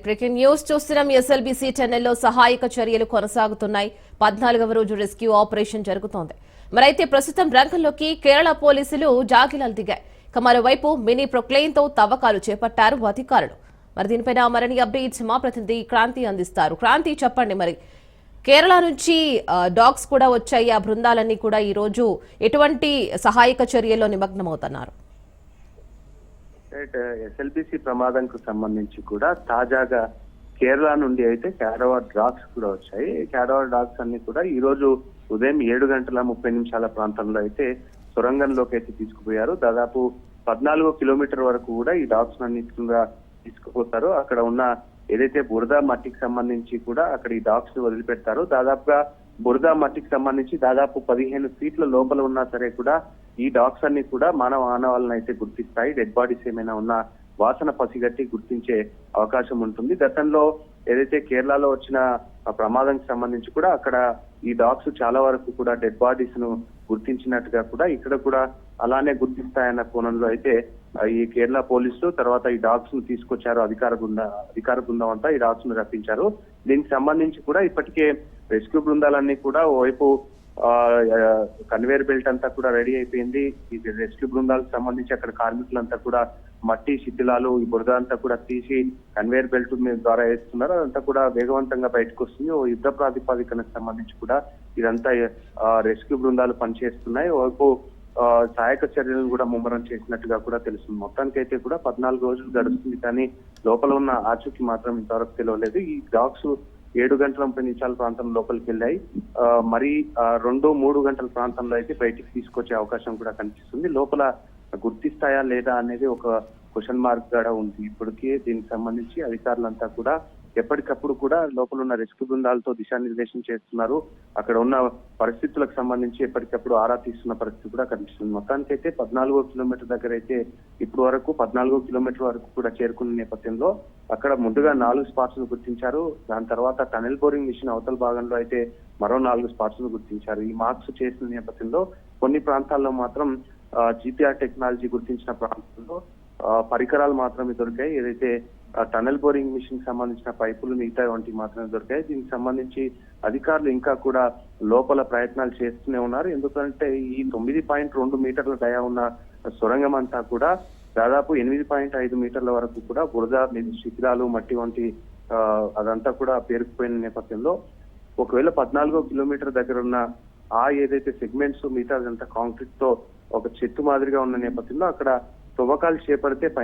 Breaking news చూస్తున్నాం. SLBC టన్నెల్లో సహాయక చర్యలు కొనసాగుతున్నాయి. 14వ రోజు రెస్క్యూ ఆపరేషన్ జరుగుతోంది. మరైతే ప్రస్తుతం రంగంలోకి కేరళ పోలీసులు జాగిలాలు దిగాయి. మరోవైపు మినీ ప్రొక్లెయిన్ తో తవ్వకాలు చేపట్టారు అధికారులు. మరి దీనిపైన మరిన్ని అప్డేట్స్ మా ప్రతినిధి క్రాంతి అందిస్తారు. క్రాంతి, చెప్పండి, మరి కేరళ నుంచి డాగ్స్ కూడా వచ్చాయి. ఆ బృందాలన్నీ కూడా ఈ రోజు ఎటువంటి సహాయక చర్యల్లో నిమగ్నమవుతున్నారు? ఎస్ఎల్బిసి ప్రమాదంకు సంబంధించి కూడా తాజాగా కేరళ నుండి అయితే క్యాడవర్ డాగ్స్ కూడా వచ్చాయి. క్యాడవర్ డాగ్స్ అన్ని కూడా ఈ రోజు ఉదయం 7:30 ప్రాంతంలో అయితే సొరంగంలోకి అయితే తీసుకుపోయారు. దాదాపు 14 కిలోమీటర్ వరకు కూడా ఈ డాగ్స్ అన్నిటి కూడా తీసుకుపోతారు. అక్కడ ఉన్న ఏదైతే బురద మట్టికి సంబంధించి కూడా అక్కడ ఈ డాగ్స్ ని వదిలిపెడతారు. దాదాపుగా బురద మట్టికి సంబంధించి దాదాపు 15 ఫీట్ల లోపల ఉన్నా సరే కూడా ఈ డాగ్స్ అన్ని కూడా మానవ ఆనవాళ్ళని అయితే గుర్తిస్తాయి. డెడ్ బాడీస్ ఏమైనా ఉన్నా వాసన పసిగట్టి గుర్తించే అవకాశం ఉంటుంది. గతంలో ఏదైతే కేరళలో వచ్చిన ప్రమాదానికి సంబంధించి కూడా అక్కడ ఈ డాగ్స్ చాలా వరకు కూడా డెడ్ బాడీస్ ను గుర్తించినట్టుగా కూడా ఇక్కడ కూడా అలానే గుర్తిస్తాయన్న కోణంలో అయితే ఈ కేరళ పోలీసులు తర్వాత ఈ డాగ్స్ ను తీసుకొచ్చారు. అధికార బృందం అంతా ఈ డాగ్స్ ను రప్పించారు. దీనికి సంబంధించి కూడా ఇప్పటికే రెస్క్యూ బృందాలన్నీ కూడా ఓవైపు కన్వేయర్ బెల్ట్ అంతా కూడా రెడీ అయిపోయింది. ఈ రెస్క్యూ బృందాలకు సంబంధించి అక్కడ కార్మికులంతా కూడా మట్టి శిథిలాలు ఈ బురద అంతా కూడా తీసి కన్వేయర్ బెల్ట్ ద్వారా వేస్తున్నారు. అదంతా కూడా వేగవంతంగా బయటకు వస్తుంది. ఓ యుద్ధ ప్రాతిపదికనకు సంబంధించి కూడా ఇదంతా రెస్క్యూ బృందాలు పనిచేస్తున్నాయి. ఓవైపు సహాయక చర్యలను కూడా ముమ్మరం చేసినట్టుగా కూడా తెలుస్తుంది. మొత్తానికి అయితే కూడా 14 రోజులు గడుస్తుంది, కానీ లోపల ఉన్న ఆచూకీ మాత్రం ఇంతవరకు తెలియలేదు. ఈ డాగ్స్ 7:30 ప్రాంతం లోపలికి వెళ్ళాయి. మరి 2-3 గంటల ప్రాంతంలో అయితే బయటికి తీసుకొచ్చే అవకాశం కూడా కనిపిస్తుంది. లోపల గుర్తిస్తాయా లేదా అనేది ఒక క్వశ్చన్ మార్క్ కూడా ఉంది. ఇప్పటికే దీనికి సంబంధించి అధికారులంతా కూడా ఎప్పటికప్పుడు కూడా లోపల ఉన్న రెస్క్యూ బృందాలతో దిశానిర్దేశం చేస్తున్నారు. అక్కడ ఉన్న పరిస్థితులకు సంబంధించి ఎప్పటికప్పుడు ఆరా తీస్తున్న పరిస్థితి కూడా కనిపిస్తుంది. మొత్తానికి అయితే 14 కిలోమీటర్ దగ్గర అయితే ఇప్పుడు వరకు 14 కిలోమీటర్ వరకు కూడా చేరుకున్న నేపథ్యంలో అక్కడ ముందుగా 4 స్పాట్స్ ను గుర్తించారు. దాని తర్వాత టనెల్ బోరింగ్ మిషన్ అవతల భాగంలో అయితే మరో 4 స్పాట్స్ ను గుర్తించారు. ఈ మార్క్స్ చేసిన నేపథ్యంలో కొన్ని ప్రాంతాల్లో మాత్రం జిపిఆర్ టెక్నాలజీ గుర్తించిన ప్రాంతంలో పరికరాలు మాత్రమే దొరికాయి. ఏదైతే టనెల్ బోరింగ్ మిషన్ సంబంధించిన పైపులు మిగతా వంటి మాత్రమే దొరికాయి. దీనికి సంబంధించి అధికారులు ఇంకా కూడా లోపల ప్రయత్నాలు చేస్తూనే ఉన్నారు. ఎందుకంటే ఈ 9.2 మీటర్ల దయ ఉన్న సొరంగం అంతా కూడా దాదాపు 8.5 మీటర్ల వరకు కూడా బురద శిథిలాలు మట్టి వంటి అదంతా కూడా పేరుకుపోయిన నేపథ్యంలో ఒకవేళ 14 కిలోమీటర్ దగ్గర ఉన్న ఏదైతే సెగ్మెంట్స్ మిగతా అదంతా కాంక్రీట్ తో ఒక చెట్టు మాదిరిగా ఉన్న నేపథ్యంలో అక్కడ తవ్వకాలు చేపడితే